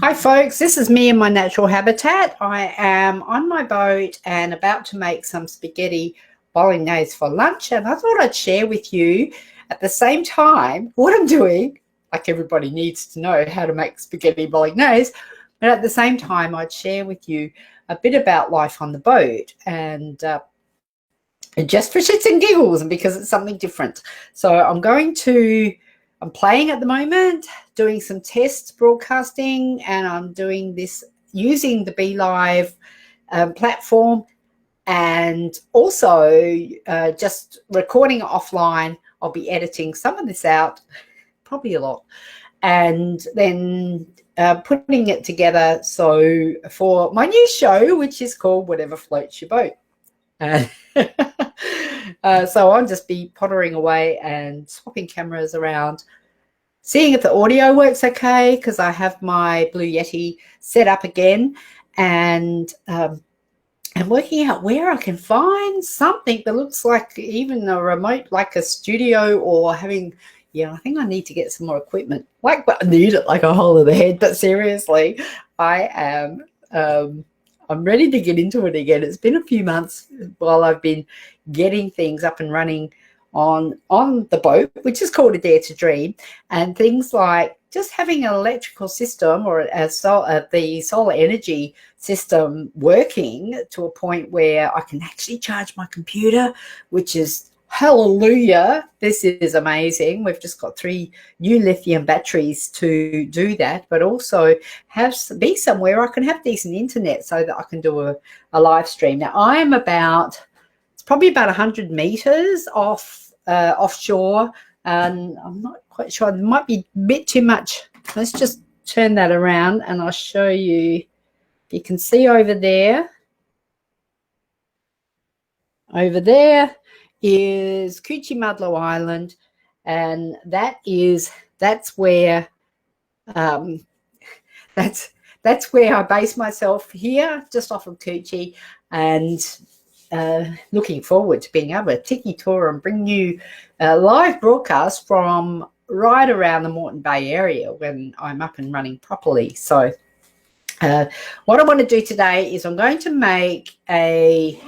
Hi folks, this is me in my natural habitat. I am on my boat and about to make some spaghetti bolognese for lunch, and I thought I'd share with you at the same time what I'm doing. Like, everybody needs to know how to make spaghetti bolognese, but at the same time I'd share with you a bit about life on the boat and just for shits and giggles and because it's something different. So I'm playing at the moment, doing some test broadcasting, and I'm doing this using the Be Live platform, and also just recording it offline. I'll be editing some of this out, probably a lot, and then putting it together so for my new show, which is called Whatever Floats Your Boat. So I'll just be pottering away and swapping cameras around, seeing if the audio works okay, because I have my Blue Yeti set up again, and working out where I can find something that looks like even a remote, like a studio, or having, I think I need to get some more equipment. I need it like a hole in the head, but seriously, I'm ready to get into it again. It's been a few months while I've been getting things up and running on the boat, which is called Adaire to Dream, and things like just having an electrical system or the solar energy system working to a point where I can actually charge my computer, which is hallelujah. This is amazing. We've just got 3 new lithium batteries to do that, but also be somewhere I can have decent internet so that I can do a live stream. Now, I am it's probably about 100 meters offshore, and I'm not quite sure. There might be a bit too much. Let's just turn that around and I'll show you. You can see over there. Over there is Coochie Island, and that's where that's where I base myself here, just off of Coochie, and looking forward to being able to tiki tour and bring you live broadcasts from right around the Moreton Bay area when I'm up and running properly. So what I want to do today is I'm going to make a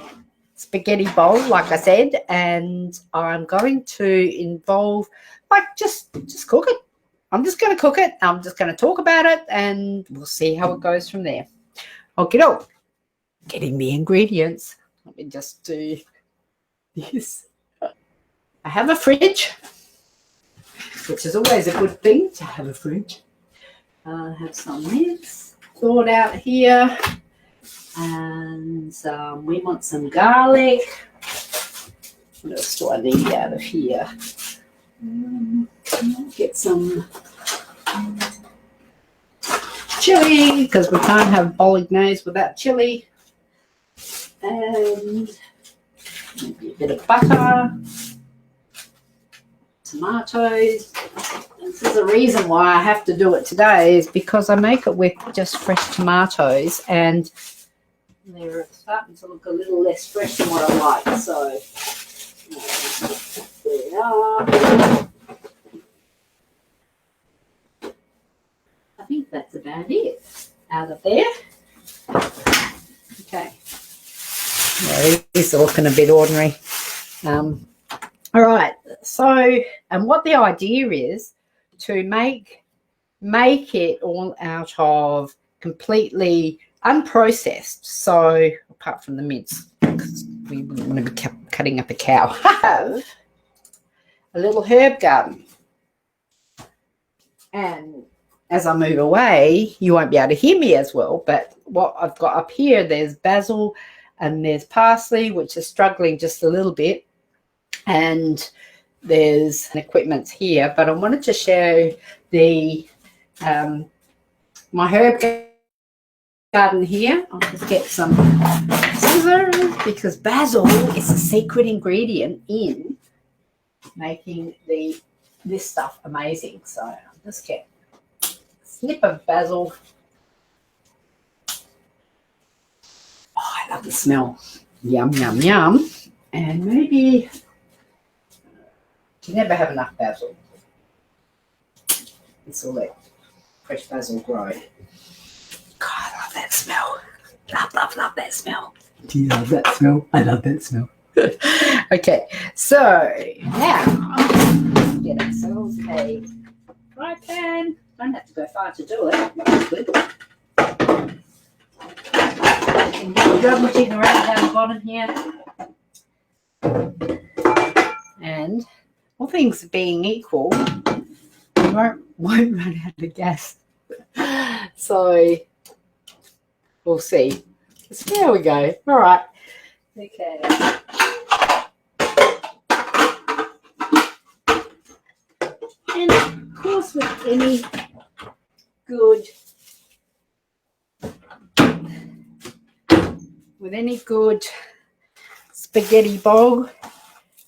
spaghetti bowl, like I said, and I'm going to involve, just cook it. I'm just going to cook it. I'm just going to talk about it, and we'll see how it goes from there. Okay, getting the ingredients. Let me just do this. I have a fridge, which is always a good thing to have a fridge. I have some mince thawed out here, and we want some garlic. What else do I need out of here? Get some chili, because we can't have bolognese without chili. And maybe a bit of butter, tomatoes. This is the reason why I have to do it today, is because I make it with just fresh tomatoes, and they're starting to look a little less fresh than what I like. So there we are. I think that's about it out of there. Okay. Yeah, these are looking a bit ordinary. All right. So, and what the idea is to make it all out of completely unprocessed. So, apart from the mince, because we wouldn't want to be cutting up a cow. Have a little herb garden, and as I move away, you won't be able to hear me as well. But what I've got up here, there's basil and there's parsley, which is struggling just a little bit, and there's equipment here. But I wanted to show the my herb garden here. I'll just get some scissors, because basil is a secret ingredient in making this stuff amazing. So I'll just get a snip of basil. Oh, I love the smell. Yum, yum, yum. And maybe you never have enough basil. It's all that fresh basil grow. that smell. Love that smell. Do you love that smell? I love that smell. Okay, so now get ourselves a fry pan. Don't have to go far to do it. That's good. Rummaging around down the bottom here. And all things being equal, you won't run out of gas. So we'll see. So there we go. All right. Okay. And of course, with any good spaghetti bowl,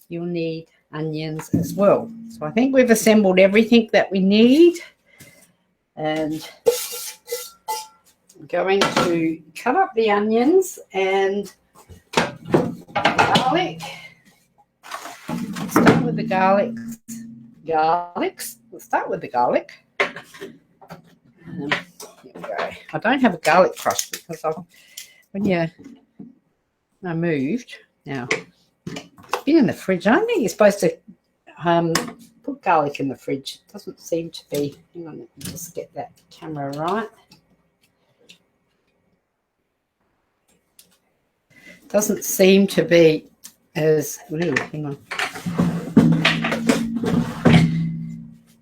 you'll need onions as well. So I think we've assembled everything that we need, and I'm going to cut up the onions and garlic. Start with the garlic. We'll start with the garlic. Here we go. I don't have a garlic crush because I moved. Now, it's been in the fridge. I don't think you're supposed to put garlic in the fridge. It doesn't seem to be. Hang on, let me just get that camera right. Doesn't seem to be as, hang on.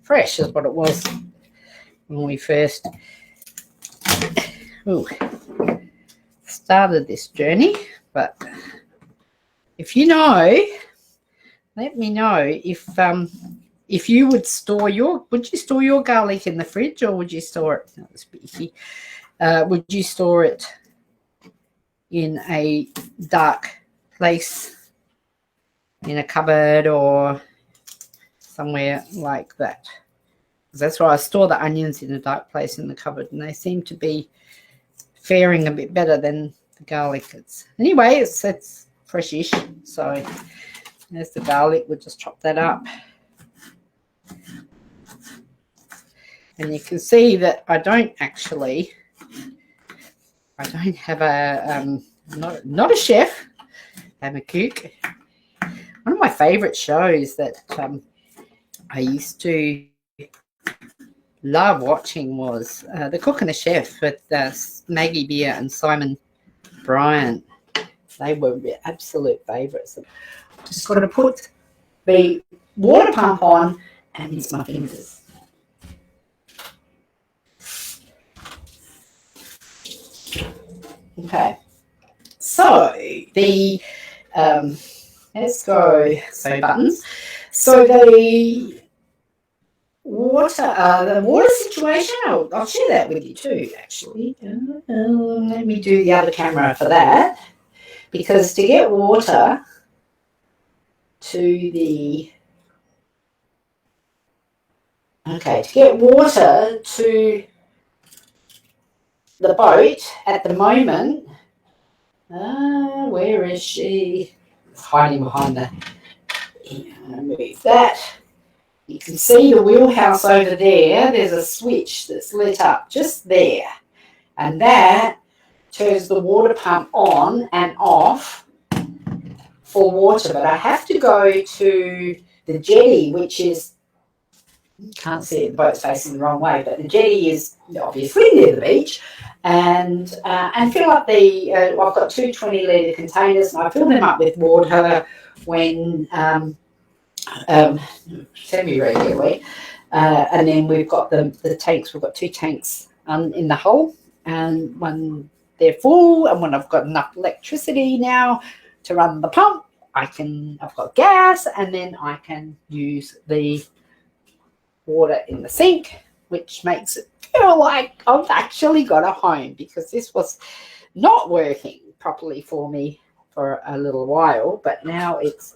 Fresh is what it was when we first started this journey. But if you know, let me know if you would store your garlic in the fridge, or would you store it? That was beefy. Would you store it in a dark place, in a cupboard or somewhere like that? Because that's why I store the onions, in a dark place in the cupboard, and they seem to be faring a bit better than the garlic. Anyway, it's freshish. So there's the garlic. We'll just chop that up, and you can see that I don't have a not a chef. I'm a cook. One of my favourite shows that I used to love watching was The Cook and the Chef with Maggie Beer and Simon Bryant. They were absolute favourites. Just got to put the water pump on and rinse my fingers. Okay, so the let's go. So buttons. So the water situation. I'll share that with you too. Actually, let me do the other camera for that, because to get water to the boat at the moment. Where is she? It's hiding behind the. Move that. You can see the wheelhouse over there. There's a switch that's lit up just there, and that turns the water pump on and off for water. But I have to go to the jetty, which is, you can't see it, the boat's facing the wrong way, but the jetty is obviously near the beach, and fill up the, I've got two 20-litre containers, and I fill them up with water when semi-regularly, and then we've got the tanks. We've got two tanks in the hull, and when they're full and when I've got enough electricity now to run the pump, I've got gas, and then I can use the water in the sink, which makes it feel like I've actually got a home, because this was not working properly for me for a little while, but now it's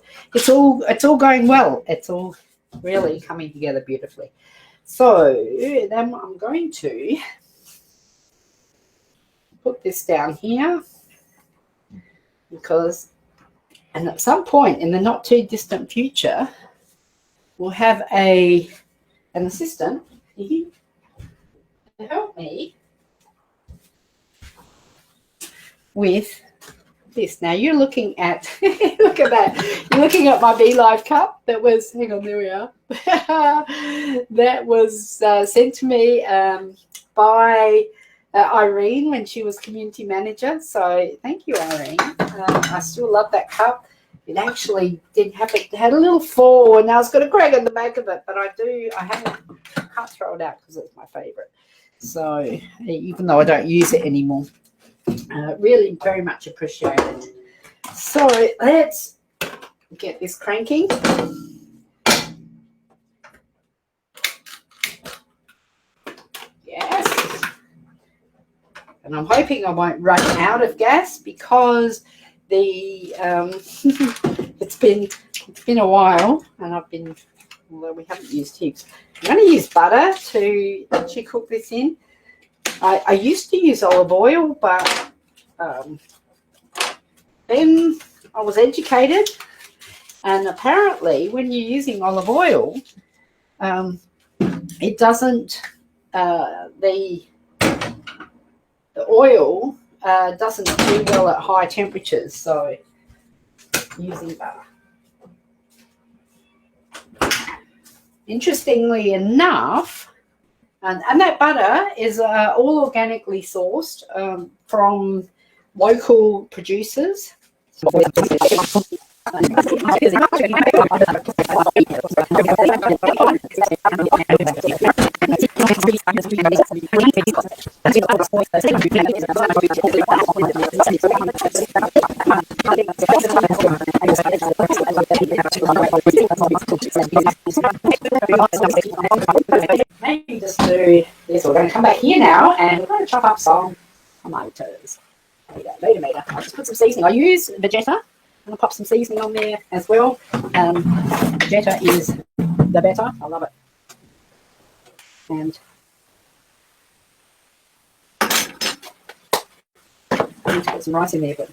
all going well. It's all really coming together beautifully. So then I'm going to put this down here, and at some point in the not too distant future, we'll have an assistant to help me with this. Now you're looking at, look at that. You're looking at my Be Live cup that was, hang on, there we are. That was sent to me by Irene when she was community manager. So thank you, Irene. I still love that cup. It actually did have it had a little fall, and now it's got a crack on the back of it. But I can't throw it out because it's my favorite. So even though I don't use it anymore, really very much appreciated. So let's get this cranking. Yes. And I'm hoping I won't run out of gas because the it's been a while, and although we haven't used heaps. I'm going to use butter to actually cook this in. I used to use olive oil, but then I was educated, and apparently when you're using olive oil, it doesn't the oil doesn't do well at high temperatures, so using butter. Interestingly enough, and that butter is all organically sourced from local producers. Maybe just do this. We're going to come back here now, and we're going to chop up some tomatoes. Meter. I'll just put some seasoning. I use Vegeta. I'm going to pop some seasoning on there as well. Vegeta is the better. I love it. And I need to put some rice in there, but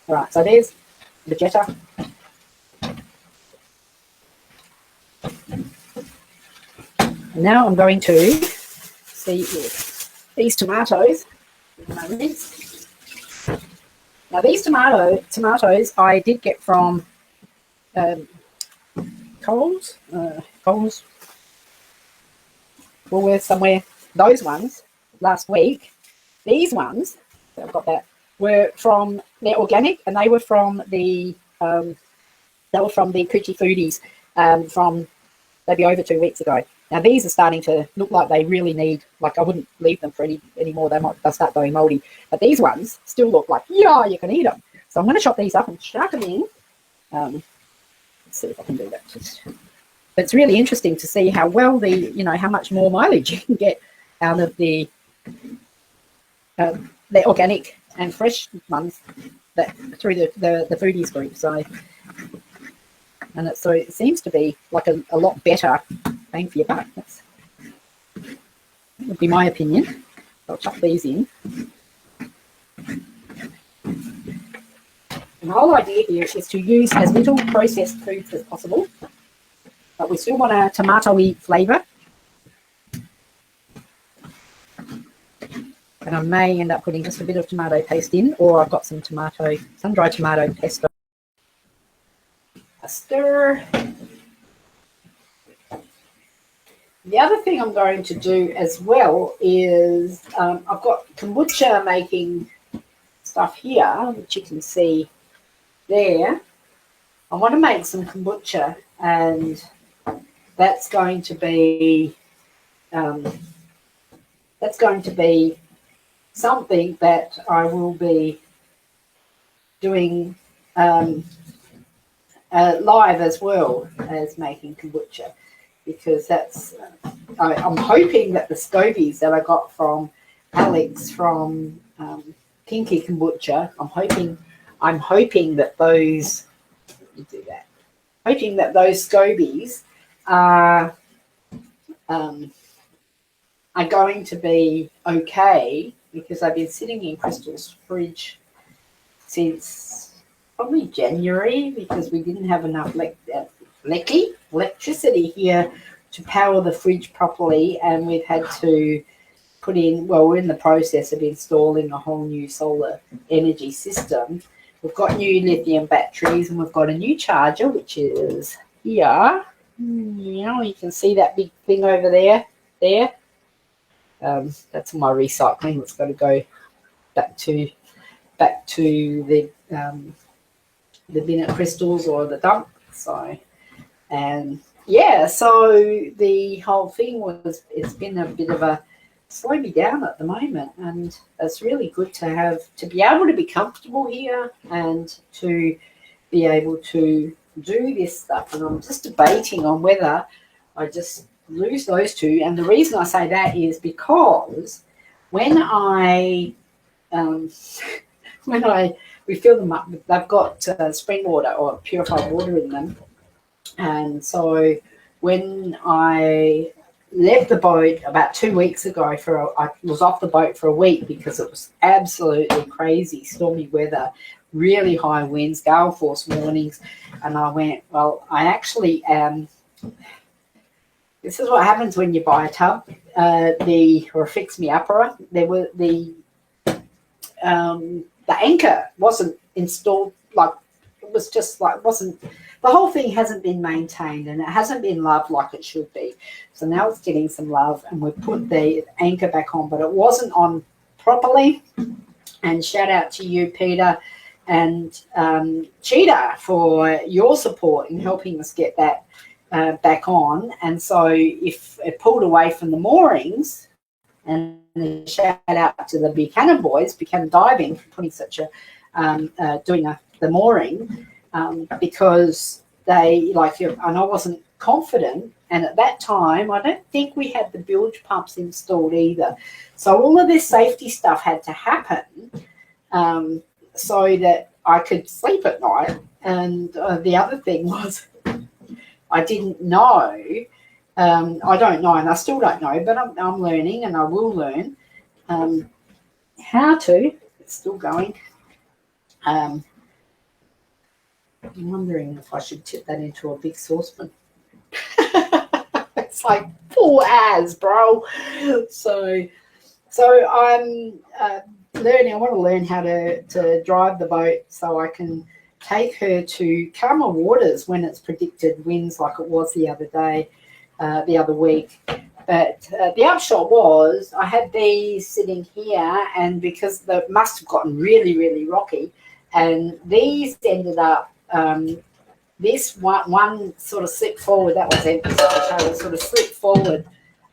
all right. So there's Vegeta. And now I'm going to see if these tomatoes. Now these tomatoes I did get from Coles, Woolworths somewhere. Those ones last week. These ones that I've got that they're organic, and they were from the Coochie Foodies from maybe over 2 weeks ago. Now these are starting to look like they really need, like I wouldn't leave them for any more. They'll start going moldy. But these ones still look like, yeah, you can eat them. So I'm going to chop these up and chuck them in. Let's see if I can do that. But it's really interesting to see how well how much more mileage you can get out of the organic and fresh ones that through the foodies group. So it seems to be like a lot better bang for your buck. That would be my opinion. I'll chuck these in. And the whole idea here is to use as little processed foods as possible, but we still want a tomatoey flavour. And I may end up putting just a bit of tomato paste in, or I've got some sun-dried tomato pesto. A stir. The other thing I'm going to do as well is I've got kombucha making stuff here, which you can see there. I want to make some kombucha, and that's going to be something that I will be doing live as well as making kombucha, because that's I'm hoping that the scobies that I got from Alex from Kinky Kombucha, I'm hoping that those scobies are going to be okay, because they've been sitting in Crystal's fridge since probably January, because we didn't have enough electricity here to power the fridge properly, and we've had to put in, well, we're in the process of installing a whole new solar energy system. We've got new lithium batteries and we've got a new charger, which is here. You can see that big thing over there. That's my recycling. It's got to go back to the bin at Crystals or the dump. So, and yeah, so the whole thing was, it's been a bit of a slow me down at the moment, and it's really good to be able to be comfortable here and to be able to do this stuff. And I'm just debating on whether I just lose those two. And the reason I say that is because when I we fill them up, they've got spring water or purified water in them. And so when I left the boat about 2 weeks ago, I was off the boat for a week because it was absolutely crazy, stormy weather, really high winds, gale force warnings. And I went, well, I actually this is what happens when you buy a tub, or a fix-me-upper. There were the anchor wasn't installed, like it was just like, it wasn't, the whole thing hasn't been maintained and it hasn't been loved like it should be. So now it's getting some love and we've put the anchor back on, but it wasn't on properly. And shout out to you, Peter and Cheetah, for your support in helping us get that back on. And so if it pulled away from the moorings, and shout out to the Buchanan boys, Buchanan Diving, for putting such a the mooring, because they, like, and I wasn't confident, and at that time I don't think we had the bilge pumps installed either. So all of this safety stuff had to happen so that I could sleep at night. And the other thing was, I didn't know. I don't know, and I still don't know, but I'm learning, and I will learn how to. It's still going. I'm wondering if I should tip that into a big saucepan. It's like full as, bro. So I'm learning. I want to learn how to drive the boat so I can take her to calmer waters when it's predicted winds, like it was the other day. The other week. But the upshot was I had these sitting here, and because they must have gotten really, really rocky, and these ended up, this one sort of slipped forward. That was empty, so sort of slipped forward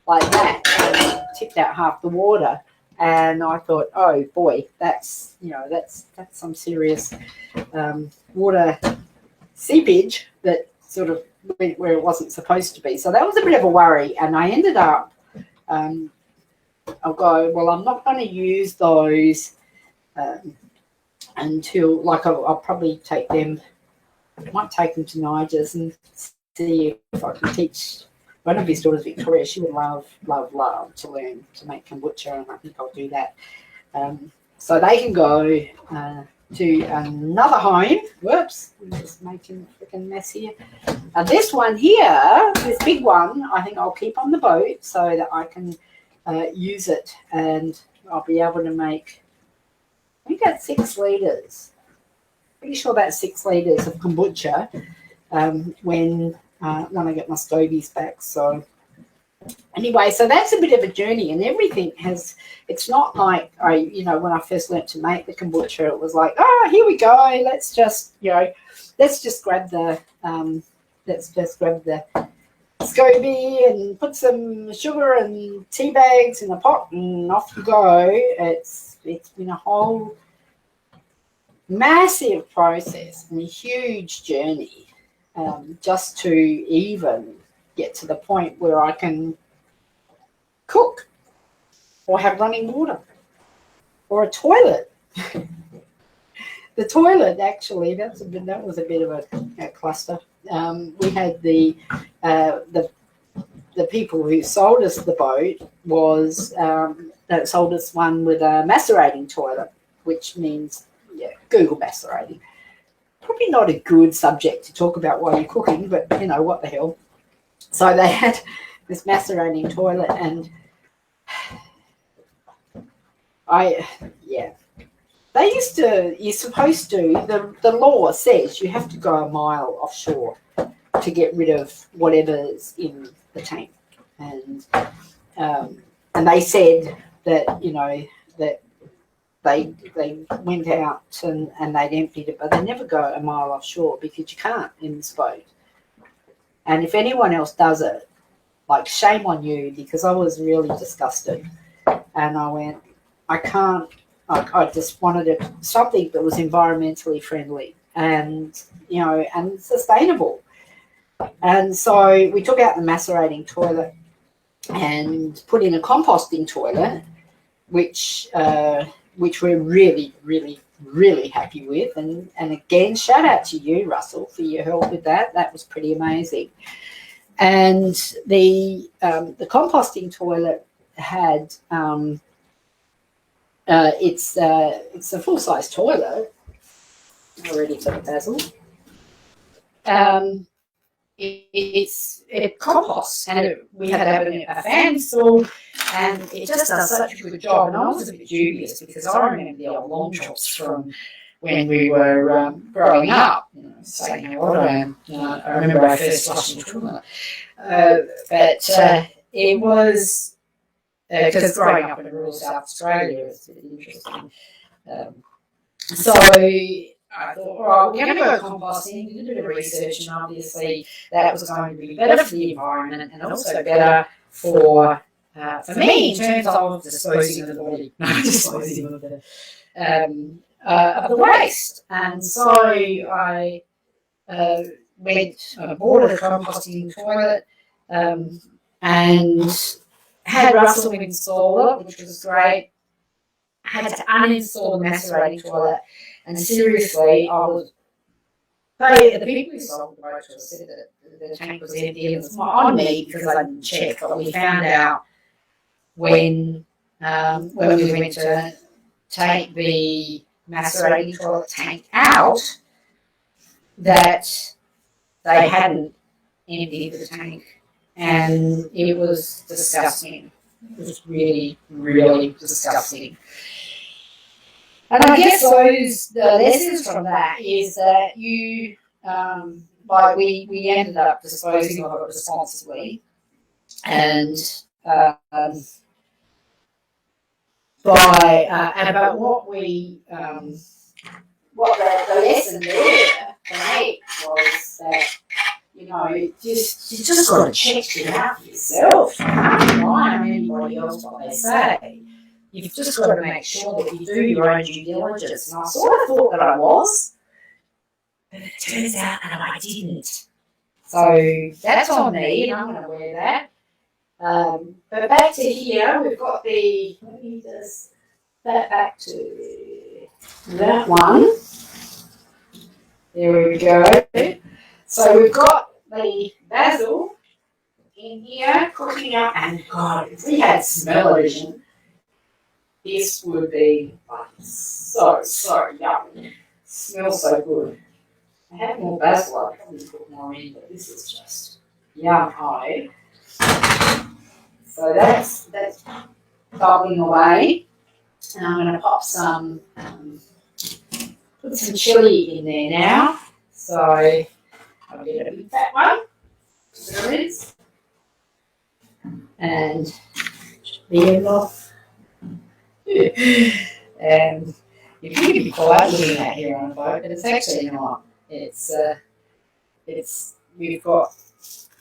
like that and tipped out half the water. And I thought, oh boy, that's some serious water seepage that sort of went where it wasn't supposed to be. So that was a bit of a worry, and I ended up I'll go, well, I'm not going to use those until, like, I'll probably take them, I might take them to Nigel's and see if I can teach one of his daughters, Victoria. She would love to learn to make kombucha, and I think I'll do that. So they can go to another home. Whoops, I'm just making a freaking mess here. This one here, this big one, I think I'll keep on the boat so that I can use it, and I'll be able to make, I think that's 6 litres. Pretty sure that's 6 litres of kombucha when I get my stogies back. So anyway, so that's a bit of a journey, and everything has, it's not like when I first learnt to make the kombucha, it was like, oh, here we go, let's just grab the SCOBY and put some sugar and tea bags in a pot and off you go. It's been a whole massive process and a huge journey just to even get to the point where I can cook or have running water or a toilet. The toilet, actually, that was a bit of a cluster. We had the people who sold us the boat that sold us one with a macerating toilet, which means, Google macerating. Probably not a good subject to talk about while you're cooking, but what the hell. So they had this macerating toilet, and Yeah. They used to, you're supposed to, the law says you have to go a mile offshore to get rid of whatever's in the tank. And they said that, you know, that they went out and they'd emptied it, but they never go a mile offshore because you can't in this boat. And if anyone else does it, like, shame on you, because I was really disgusted. And I went, I can't, I just wanted something that was environmentally friendly and, you know, and sustainable. And so we took out the macerating toilet and put in a composting toilet, which we're really, really, really happy with. And again, shout out to you, Russell, for your help with that. That was pretty amazing. And the composting toilet had it's a full size toilet. Already for the Basil. It composts, and we had to have a fan installed, and it just does such a good job. And I was a bit dubious because I remember the old long chops from when we were growing up. You know, saying how old I am. I remember our first flushing toilet, but it was because growing up in rural South Australia is interesting. So I thought, all right, we're going to go composting. We did a bit of research, and obviously that was going to be better for the environment and also better for me in terms of disposing of the body, disposing of the waste. And so I bought a composting toilet and had Russell install it, which was great. I had to uninstall the macerating toilet. And seriously, the people who sold the boat to us said that the tank was empty, and it's not on me because I didn't check. But we found out when we went to take the macerating toilet tank out that they hadn't emptied the tank, and it was disgusting. It was really, really disgusting. And I guess the lessons from that is that we ended up disposing of it responsibly, and but what the lesson there for me was that, you know, you just got to check it out for yourself. You can't rely on anybody else what they say. You've just got to make sure that you do your own due diligence. And I sort of thought that I was, but it turns out that I didn't. So that's on me, and I'm going to wear that. But back to here, we've got let me just back to that one. There we go. So we've got the basil in here cooking up, and God, if we had smell-o-vision, this would be so yummy. Smells so good. I have more basil, I'll probably put more in, but this is just yum. So that's bubbling away. And I'm going to pop put some chilli in there now. So I'll get a big fat one. There it is. And the end off. And you can be quiet looking at here on a boat, but it's actually not. We've got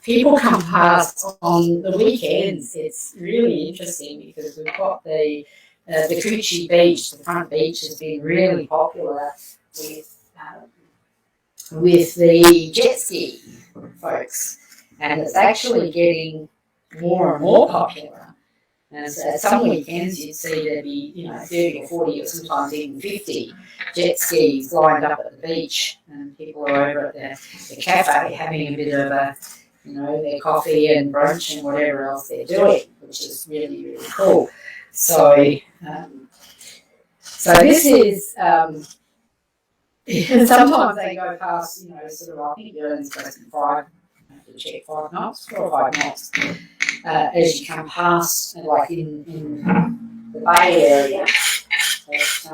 people come past on the weekends. It's really interesting because we've got the Coochie beach. The front beach has been really popular with the jet ski folks, and it's actually getting more and more popular. And so some weekends you'd see there'd be, 30 or 40 or sometimes even 50 jet skis lined up at the beach, and people are over at the cafe having a bit of their coffee and brunch and whatever else they're doing, which is really, really cool. So this is, and sometimes they go past, sort of, I think you're only supposed to be 5 knots, 4 or 5 knots. As you come past, like in the Bay Area,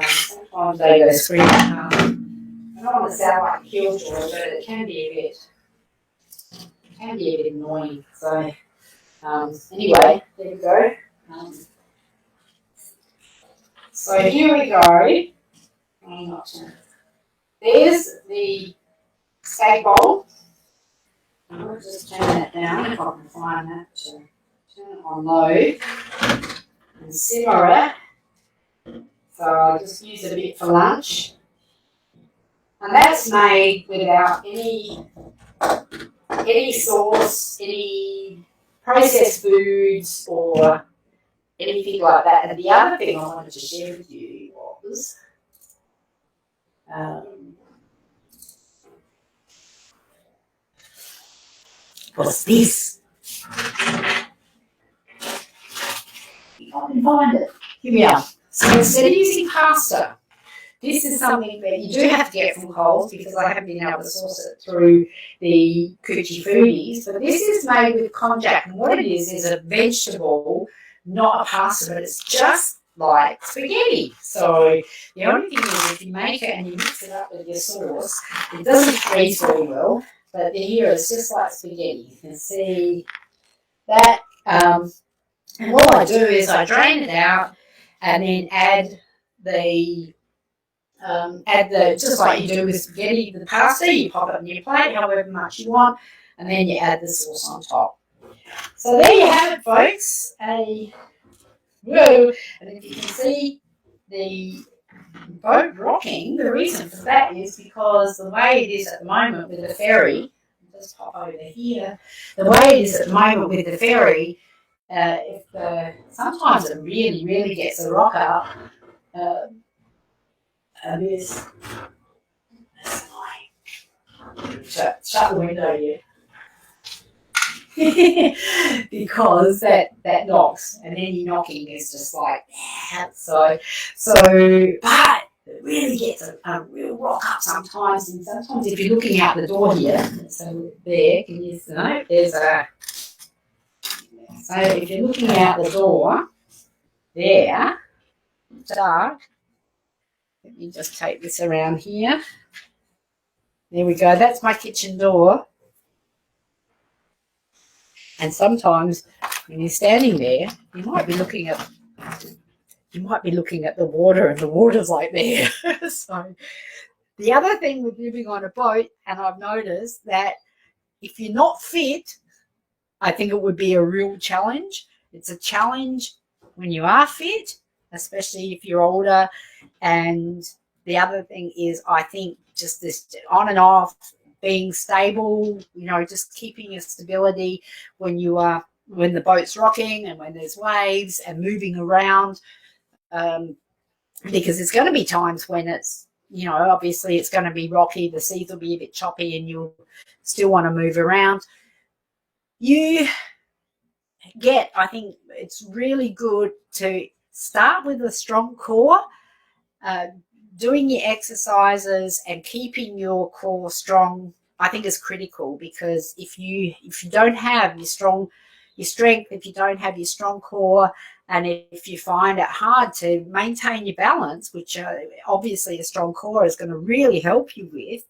Sometimes they go screaming. I don't want to sound like a killjoy, but it can be a bit annoying. So anyway, there we go. So here we go. There's the Spag Bolg. I'll just turn that down if I can find that. Turn it on low and simmer it. So I'll just use it a bit for lunch. And that's made without any sauce, any processed foods or anything like that. And the other thing I wanted to share with you was this. If I can find it. Here we are. So instead of using pasta, this is something that you do have to get from Coles because I haven't been able to source it through the Coochie Foodies. But this is made with konjac, and what it is a vegetable, not a pasta, but it's just like spaghetti. So the only thing is if you make it and you mix it up with your sauce, it doesn't freeze very well. But here it's just like spaghetti. You can see that. And what I do is I drain it out and then add the just like you do with spaghetti, the pasta, you pop it on your plate, however much you want, and then you add the sauce on top. So there you have it, folks. And if you can see the boat rocking, the reason for that is because the way it is at the moment with the ferry, just pop over here, the way it is at the moment with the ferry, sometimes it really gets a rock up. This shut the window here. Because that knocks, and any knocking is just like that. So but it really gets a real rock up sometimes, and sometimes if you're looking out the door here, so there, can you know, there's a, so if you're looking out the door, there, dark, let me just take this around here. There we go, that's my kitchen door. And sometimes when you're standing there, you might be looking at the water, and the water's like there. So the other thing with living on a boat, and I've noticed that if you're not fit, I think it would be a real challenge. It's a challenge when you are fit, especially if you're older. And the other thing is, I think just this on and off, being stable, you know, just keeping your stability when the boat's rocking and when there's waves and moving around, because there's going to be times when it's, you know, obviously it's going to be rocky, the seas will be a bit choppy, and you'll still want to move around. I think it's really good to start with a strong core. Doing your exercises and keeping your core strong, I think, is critical, because if you don't have your strength, if you don't have your strong core, and if you find it hard to maintain your balance, which obviously a strong core is going to really help you with,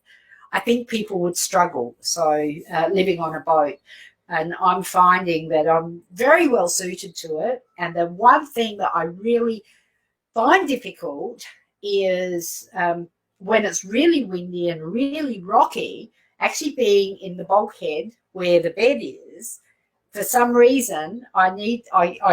I think people would struggle. So living on a boat, and I'm finding that I'm very well suited to it. And the one thing that I really find difficult is when it's really windy and really rocky, actually being in the bulkhead where the bed is. For some reason, I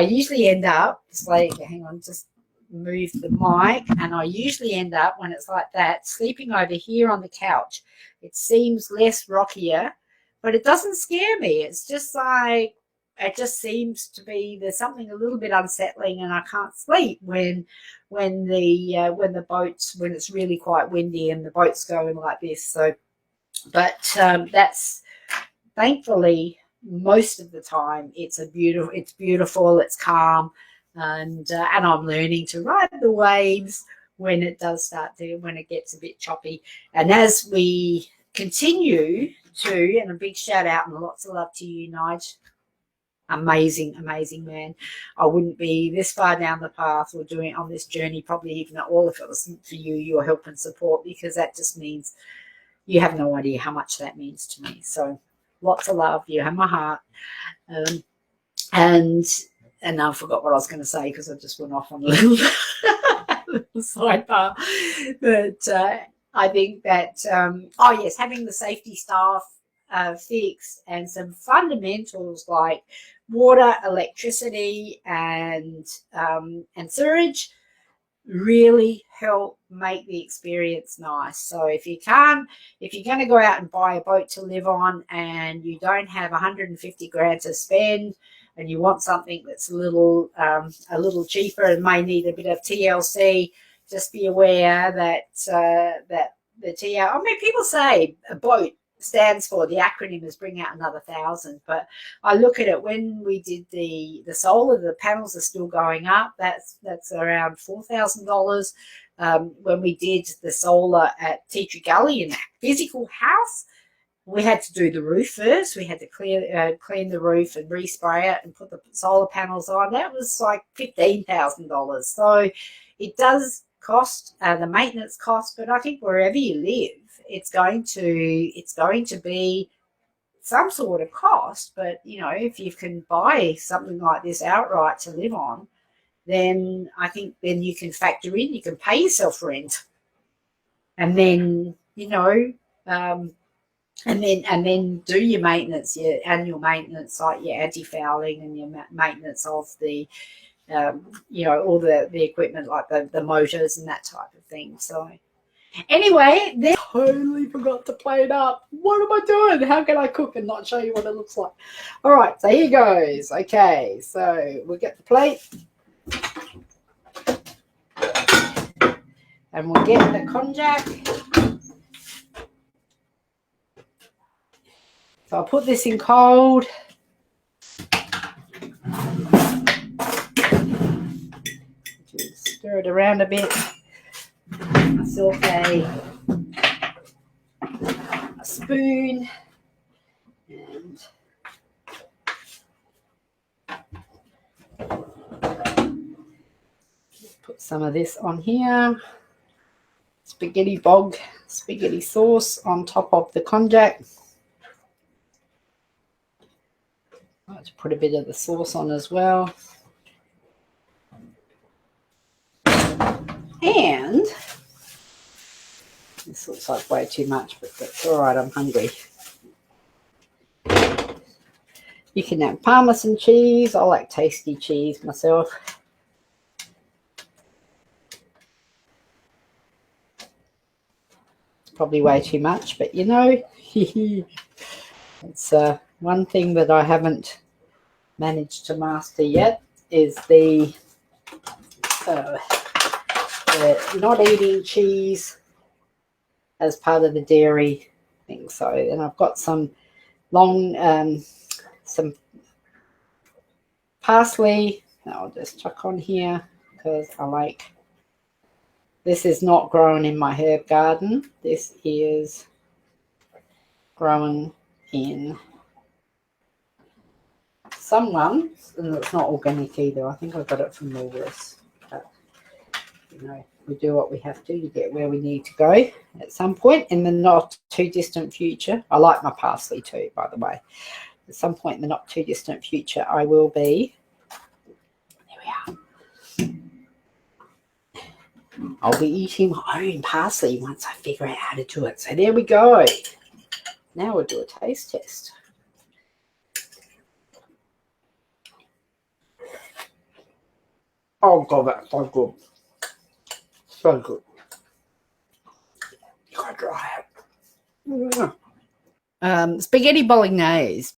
usually end up, just like, hang on, just move the mic, and I usually end up, when it's like that, sleeping over here on the couch. It seems less rockier, but it doesn't scare me. It's just like, it just seems to be, there's something a little bit unsettling, and I can't sleep when it's really quite windy and the boat's going like this. So, but that's, thankfully, most of the time it's beautiful, it's calm, and I'm learning to ride the waves when it gets a bit choppy. And as we continue to, and a big shout out and lots of love to you, Nige. amazing, amazing man. I wouldn't be this far down the path or doing on this journey, probably even at all, if it wasn't for you, your help and support, because that just means you have no idea how much that means to me. So lots of love. You have my heart. And I forgot what I was going to say because I just went off on a little, little sidebar. But I think that, having the safety staff fixed and some fundamentals like water, electricity, and sewage really help make the experience nice. So if you're going to go out and buy a boat to live on and you don't have 150 grand to spend, and you want something that's a little cheaper and may need a bit of TLC, just be aware that that the TL. I mean, people say a boat stands for, the acronym is bring out another 1,000, but I look at it, when we did the solar, the panels are still going up. That's around $4,000. When we did the solar at Tea Tree Gully in that physical house, we had to do the roof first. We had to clean the roof and respray it and put the solar panels on. That was like $15,000. So it does cost, the maintenance cost, but I think wherever you live, it's going to be some sort of cost. But if you can buy something like this outright to live on, then I think then you can factor in, you can pay yourself rent, and then and then do your maintenance, your annual maintenance, like your anti-fouling and your maintenance of the, all the equipment, like the motors and that type of thing. So anyway, then totally forgot to play it up. What am I doing? How can I cook and not show you what it looks like? All right, so here goes. Okay, so we'll get the plate. And we'll get the konjac. So I'll put this in cold. Just stir it around a bit. Myself a spoon and put some of this on here. Spaghetti Bolg spaghetti sauce on top of the konjac. I like to put a bit of the sauce on as well. And this looks like way too much, but that's all right. I'm hungry. You can have Parmesan cheese. I like tasty cheese myself. It's probably way too much, but it's one thing that I haven't managed to master yet is the not eating cheese as part of the dairy thing. So, and I've got some some parsley that I'll just chuck on here because I like. This is not grown in my herb garden. This is grown in someone, and it's not organic either. I think I got it from Woolworths. But we do what we have to get where we need to go at some point in the not too distant future. I like my parsley too, by the way. At some point in the not too distant future, I will be. There we are. I'll be eating my own parsley once I figure out how to do it. So there we go. Now we'll do a taste test. Oh God, that's so good. So good. You gotta try it. Spaghetti bolognese.